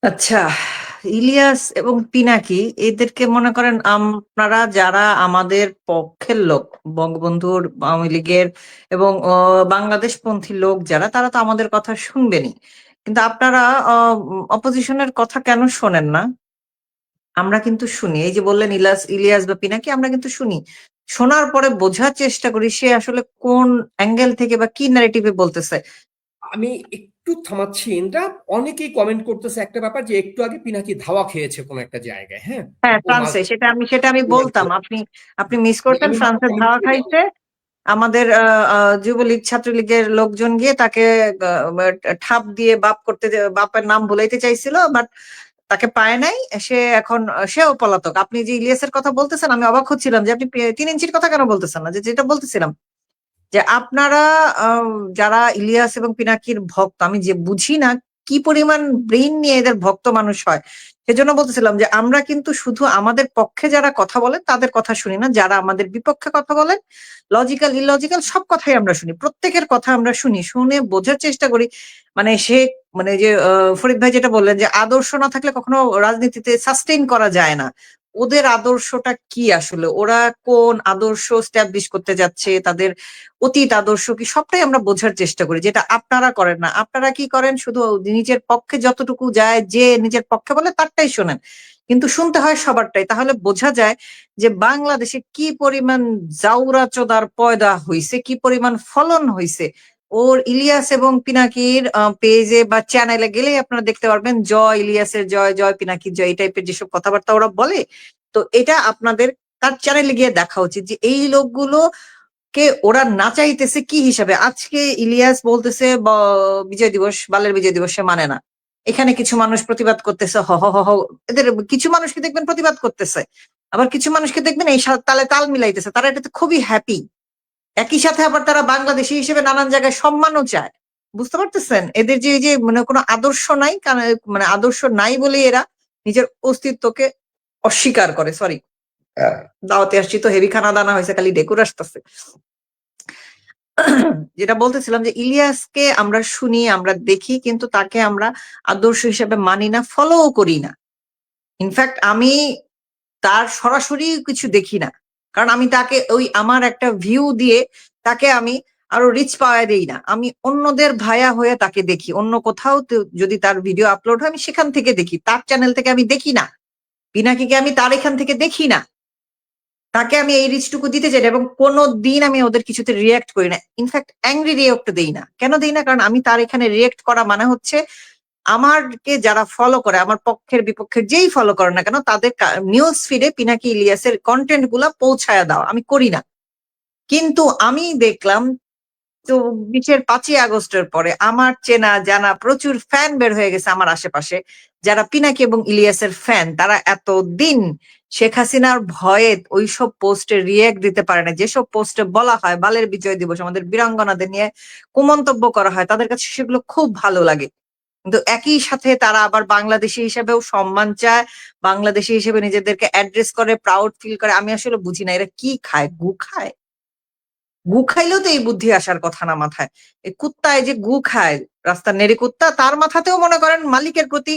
আচ্ছা, ইলিয়াস এবং পিনাকি এদেরকে মনে করেন আপনারা যারা আমাদের পক্ষের লোক, বঙ্গবন্ধুর, আওয়ামী লীগের এবং বাংলাদেশপন্থী লোক যারা, তারা তো আমাদের কথা শুনবেনই। কিন্তু আপনারা অপোজিশনের কথা কেন শোনেন না? আমরা কিন্তু শুনি। এই যে বললেন ইলিয়াস বা পিনাকি, আমরা কিন্তু শুনি। শোনার পরে বোঝার চেষ্টা করি সে আসলে কোন অ্যাঙ্গেল থেকে বা কি ন্যারেটিভে বলতেছে। আমি একটু থামাচ্ছি ইন্দ্রা। অনেকেই কমেন্ট করতেছে একটা ব্যাপার যে একটু আগে পিনাকি ধাওয়া খেয়েছে কোনো একটা জায়গায়, হ্যাঁ। হ্যাঁ, ও মাঝ ফ্রান্সে সেটা আমি বলতাম। আপনি আপনি মিস করছেন, আমি মাত্র ফ্রান্সের কমেন্ট ধাওয়া করে খাইছে। আমাদের যুবলীগ ছাত্রলীগের লোকজন গিয়ে তাকে ঠাপ দিয়ে বাপের নাম ভুলাইতে চাইছিল, বাট তাকে পায় নাই। সে এখন সেও পলাতক। আপনি যে ইলিয়াসের কথা বলতেছেন, আমি অবাক হচ্ছিলাম যে আপনি 3 ইঞ্চির কথা কেন বলতেছেন না, যে যেটা বলতেছিলাম যে আপনারা যারা ইলিয়াস এবং পিনাকির ভক্ত, আমি যে বুঝি না কি পরিমাণ ব্রেইন নিয়ে এদের ভক্ত মানুষ হয়। সেজন্য বলতেছিলাম যে আমরা কিন্তু শুধু আমাদের পক্ষে যারা কথা বলেন তাদের কথা শুনি না, যারা আমাদের বিপক্ষে কথা বলেন, লজিক্যাল ইলজিক্যাল সব কথাই আমরা শুনি, প্রত্যেকের কথা আমরা শুনি, শুনে বোঝার চেষ্টা করি। মানে সে মানে যে ফরিদ ভাই যেটা বললেন যে আদর্শ না থাকলে কখনো রাজনীতিতে সাস্টেইন করা যায় না। ওদের আদর্শটা কি আসলে, ওরা কোন আদর্শ স্ট্যাবলিশ করতে যাচ্ছে, তাদের অতীত আদর্শ কি, সবটাই আমরা বোঝার চেষ্টা করি, যেটা আপনারা করেন না। আপনারা কি করেন, শুধু নিজের পক্ষে যতটুকু যায়, যে নিজের পক্ষে বলে তারটাই শোনেন, কিন্তু শুনতে হয় সবারটাই। তাহলে বোঝা যায় যে বাংলাদেশে কি পরিমাণ জাউরা চোদার পয়দা হইছে, কি পরিমাণ ফলন হইছে। ওর ইলিয়াস এবং পিনাকির পেজে বা চ্যানেলে গেলেই আপনারা দেখতে পারবেন, জয় ইলিয়াসের জয়, জয় পিনাকির জয়, এই টাইপের যেসব কথাবার্তা ওরা বলে। তো এটা আপনাদের তার চ্যানেলে গিয়ে দেখা উচিত যে এই লোকগুলো কে ওরা নাচাইতেছে কি হিসাবে। আজকে ইলিয়াস বলতেছে বিজয় দিবস, বালের বিজয় দিবস সে মানে না। এখানে কিছু মানুষ প্রতিবাদ করতেছে, হ হ হ হ। এদের কিছু মানুষকে দেখবেন প্রতিবাদ করতেছে, আবার কিছু মানুষকে দেখবেন এই তালে তাল মিলাইতেছে, তারা এটাতে খুবই হ্যাপি। একই সাথে আবার তারা বাংলাদেশী হিসেবে নানান জায়গায় সম্মানও চায়। বুঝতে পারতেছেন এদের যে এই যে মানে কোনো আদর্শ নাই, মানে আদর্শ নাই বলে এরা নিজের অস্তিত্বকে অস্বীকার করে। সরি, দাওয়াতে আসছি তো হেভি খানা দানা হয়েছে, খালি ডেকুর আসতেছে। যেটা বলতেছিলাম যে ইলিয়াসকে আমরা শুনি, আমরা দেখি, কিন্তু তাকে আমরা আদর্শ হিসেবে মানি না, ফলোও করি না। ইনফ্যাক্ট আমি তার সরাসরি কিছু দেখি না, কারণ আমি তাকে ওই আমার একটা ভিউ দিয়ে তাকে আমি আরো রিচ পাওয়া দেই না। আমি অন্যদের ভায়া হয়ে তাকে দেখি, অন্য কোথাও যদি তার ভিডিও আপলোড হয় আমি সেখান থেকে দেখি, তার চ্যানেল থেকে আমি দেখি না। পিনাকিকে আমি তার এখান থেকে দেখি না। তাকে আমি এই রিচটুকু দিতে চাই না, এবং কোনো দিন আমি ওদের কিছুতে রিয়েক্ট করি না। ইনফ্যাক্ট অ্যাংরি রিয়েক্ট দেই না। কেন দেই না? কারণ আমি তার এখানে রিয়েক্ট করা মানে হচ্ছে আমারকে যারা ফলো করে, আমার পক্ষের বিপক্ষের যেই ফলো করে না কেন, তাদের নিউজ ফিডে পিনাকি ইলিয়াসের কন্টেন্ট গুলা পৌঁছায় দাও, আমি করি না। কিন্তু আমি দেখলাম 5ই আগস্টের পরে আমার চেনা জানা প্রচুর ফ্যান বের হয়ে গেছে আমার আশেপাশে, যারা পিনাকি এবং ইলিয়াসের ফ্যান। তারা এতদিন শেখ হাসিনার ভয়ে ওইসব পোস্টে রিয়েক্ট দিতে পারে না, যেসব পোস্টে বলা হয় বালের বিজয় দিবস, আমাদের বীরাঙ্গনাদের নিয়ে কুমন্তব্য করা হয়, তাদের কাছে সেগুলো খুব ভালো লাগে। কিন্তু একই সাথে তারা আবার বাংলাদেশী হিসেবেও সম্মান চায়, বাংলাদেশী হিসেবে নিজেদেরকে অ্যাড্রেস করে, প্রাউড ফিল করে। আমি আসলে বুঝি না এরা কি খায়, গু খায়? গু খাইলেও তো এই বুদ্ধি আসার কথা না মাথায়। এই কুত্তা, এই যে গু খায়, রাস্তার নেড়ি কুত্তা, তার মাথাতেও মনে করেন মালিকের প্রতি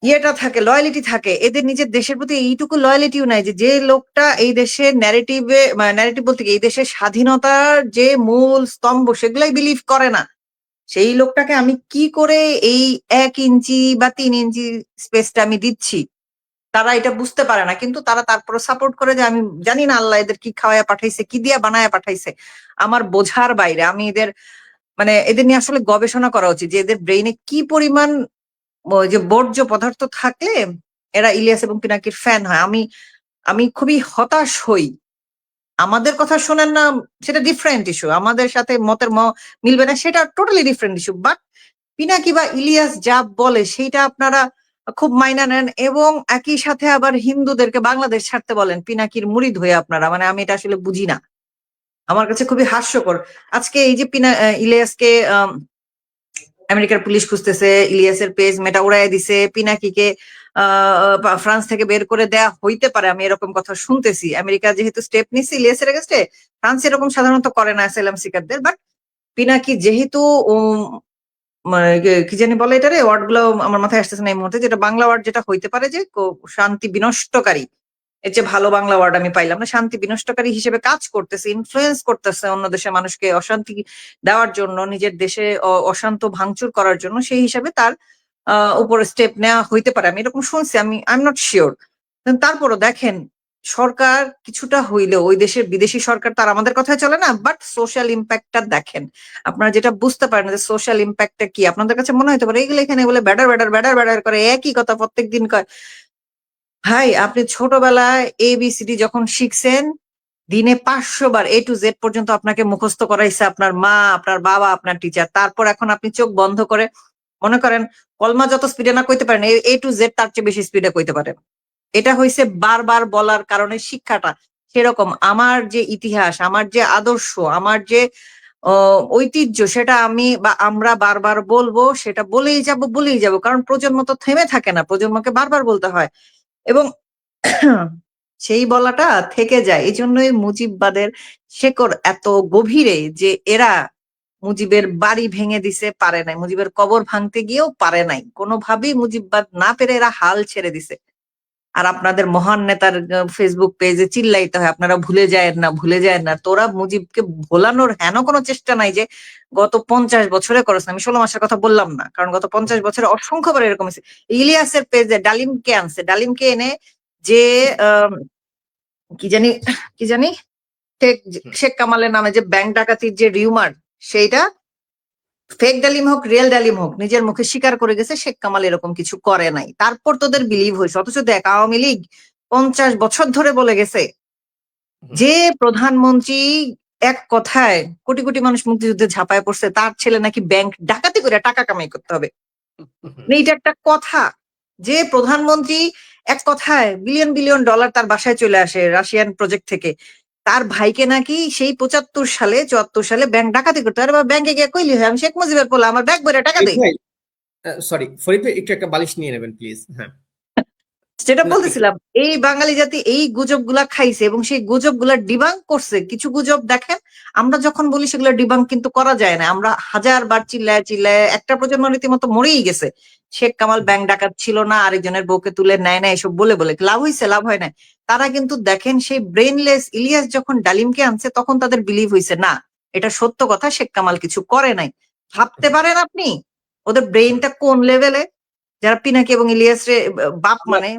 ইয়েটা থাকে, লয়ালিটি থাকে। এদের নিজের দেশের প্রতি এইটুকু লয়ালিটিও নাই যে যে লোকটা এই দেশের ন্যারেটিভে, মানে ন্যারেটিভ বলতে কি, এই দেশের স্বাধীনতার যে মূল স্তম্ভ সেগুলাই বিলিভ করে না, সেই লোকটাকে আমি কি করে এই 1 ইঞ্চি বা 3 ইঞ্চি স্পেসটা আমি দিচ্ছি, তারা এটা বুঝতে পারে না। কিন্তু তারা তারপরে সাপোর্ট করে যে আমি জানি না আল্লাহ এদের কি খাওয়ায়া পাঠাইছে, কি দিয়া বানায়া পাঠাইছে, আমার বোঝার বাইরে। আমি এদের মানে এদের নিয়ে আসলে গবেষণা করা উচিত যে এদের ব্রেইনে কি পরিমাণ ওই যে বর্জ্য পদার্থ থাকলে এরা ইলিয়াস এবং পিনাকির ফ্যান হয়। আমি আমি খুবই হতাশ হই। আমাদের কথা শোনেন না, সেটা ডিফারেন্ট ইস্যু, আমাদের সাথে মতের মিলবে না, সেটা totally different issue. But Pinaki বা ইলিয়াস যা বলে সেইটা আপনারা খুব মাইনা নেন, এবং একই সাথে আবার হিন্দুদেরকে বাংলাদেশ ছাড়তে বলেন পিনাকির মুরিদ হয়ে আপনারা। মানে আমি এটা আসলে বুঝি না, আমার কাছে খুবই হাস্যকর। আজকে এই যে ইলিয়াসকে আমেরিকার পুলিশ খুঁজতেছে, ইলিয়াসের পেজ মেটা উড়াইয়া দিছে, পিনাকিকে ফ্রান্স থেকে বের করে দেয়া হইতে পারে, আমি এরকম কথা শুনতেছি। আমেরিকা যেহেতু স্টেপ নিচ্ছে ইলিয়াসের এগেস্টে, ফ্রান্স এরকম সাধারণত করে না অ্যাসাইলাম সিকারদের। বাট পিনাকি যেহেতু কি জানি বলে এটারে, ওয়ার্ড গুলো আমার মাথায় আসতেছে না এই মুহূর্তে, যেটা বাংলা ওয়ার্ড যেটা হইতে পারে যে শান্তি বিনষ্টকারী, এর চেয়ে ভালো বাংলা ওয়ার্ড আমি পাইলাম না। শান্তি বিনষ্টকারী হিসেবে কাজ করতেছে, ইনফ্লুয়েন্স করতেছে অন্য দেশের মানুষকে অশান্তি দেওয়ার জন্য, নিজের দেশে অশান্ত ভাঙচুর করার জন্য, সেই হিসাবে তার উপরে স্টেপ নেওয়া হইতে পারে, আমি এরকম শুনছি, আই এম নট শিওর। তারপরও দেখেন, সরকার কিছুটা হইলেও, ওই দেশের বিদেশি সরকার তার আমাদের কথায় চলে না, বাট সোশ্যাল ইম্প্যাক্টটা দেখেন। আপনারা যেটা বুঝতে পারেন যে সোশ্যাল ইম্প্যাক্টটা কি, আপনাদের কাছে মনে হতে পারে এগুলো এখানে বলে ব্যাডার ব্যাডার ব্যাডার ব্যাডার করে একই কথা প্রত্যেকদিন কয়। ভাই, আপনি ছোটবেলায় ABCD যখন শিখছেন, দিনে 500 বার A to Z পর্যন্ত আপনাকে মুখস্থ করাইছে আপনার মা, আপনার বাবা, আপনার টিচার। তারপর এখন আপনি চোখ বন্ধ করে মনে করেন কলমা যত স্পিডে না কইতে পারেন, A to Z তার চেয়ে বেশি স্পিডে কইতে পারেন। এটা হইছে বারবার বলার কারণে শিক্ষাটা। সেরকম আমার যে ইতিহাস, আমার যে আদর্শ, আমার যে ঐতিহ্য, সেটা আমি বা আমরা বারবার বলবো, সেটা বলেই যাব, কারণ প্রজন্ম তো থেমে থাকে না, প্রজন্মকে বারবার বলতে হয় এবং সেই বলাটা থেকে যায়। এই জন্যই মুজিববাদের শেকড় এত গভীরে, যে এরা মুজিবের বাড়ি ভেঙে দিছে, পারে নাই, মুজিবের কবর ভাঙতে গিয়েও পারে নাই, কোনোভাবেই মুজিববাদ না পেরে এরা হাল ছেড়ে দিছে। আর আপনাদের মহান নেতার ফেসবুক পেজে চিল্লাইতে হয় আপনারা ভুলে যায়েন না, ভুলে যায়েন না। তোরা মুজিবকে ভোলানোর হেন কোনো চেষ্টা নাই যে গত 50 বছরে করেছে। আমি 16 মাসের কথা বললাম না, কারণ গত 50 বছরে অসংখ্যবার এরকম হয়েছে। ইলিয়াসের পেজে ডালিমকে আনছে, ডালিমকে এনে যে কি জানি কি জানি শেখ শেখ কামালের নামে যে ব্যাংক ডাকাতির যে রিউমার, সেইটা ফেক ডালিম হোক রিয়েল ডালিম হোক, নিজের মুখে স্বীকার করে গেছে শেখ কামাল এরকম কিছু করে নাই। তারপর তোদের বিলিভ হয়েছে। অথচ দেখ, আওয়ামী লীগ 50 বছর ধরে বলে গেছে যে প্রধানমন্ত্রী এক কথায় কোটি কোটি মানুষ মুক্তিযুদ্ধে ঝাঁপায় পড়ছে, তার ছেলে নাকি ব্যাংক ডাকাতি করে টাকা কামাই করতে হবে। এইটা একটা কথা যে প্রধানমন্ত্রী এক কথায় বিলিয়ন বিলিয়ন ডলার তার বাসায় চলে আসে রাশিয়ান প্রজেক্ট থেকে, তার ভাইকে নাকি সেই 75 সালে 74 সালে ব্যাংক ডাকাতি করতে পারে, বা ব্যাংকে গিয়ে কইলি হয় আমি শেখ মুজিবের পোলা, আমার ব্যাগ ভরে টাকা দেই। সরি ফরিদ ভাই, একটু একটা বালিশ নিয়ে নেবেন প্লিজ। হ্যাঁ, যেটা না বলতেছিলাম, এই বাঙালি জাতি এই গুজব গুলা খাইছে এবং সেই গুজব গুলা ডিবাঙ্ক করছে। কিছু গুজব দেখেন, আমরা যখন বলি সেগুলো ডিবাঙ্ক কিন্তু করা যায় না। আমরা হাজার বার চিল্লায় চিল্লায় একটা প্রজন্ম রীতিমতো মরেই গেছে। শেখ কামাল ব্যাংক ডাকাত ছিল না, আরেকজনের বউকে তুলে নেয় না, এসব বলে বলে লাভ হয়েছে, লাভ হয় না। তারা কিন্তু দেখেন সেই ব্রেনলেস ইলিয়াস যখন ডালিমকে আনছে, তখন তাদের বিলিভ হয়েছে না এটা সত্য কথা, শেখ কামাল কিছু করে নাই। ভাবতে পারেন আপনি ওদের ব্রেইনটা কোন লেভেলে, যারা পিনাকি এবং ইলিয়াস রে বাপ আমরা মানে।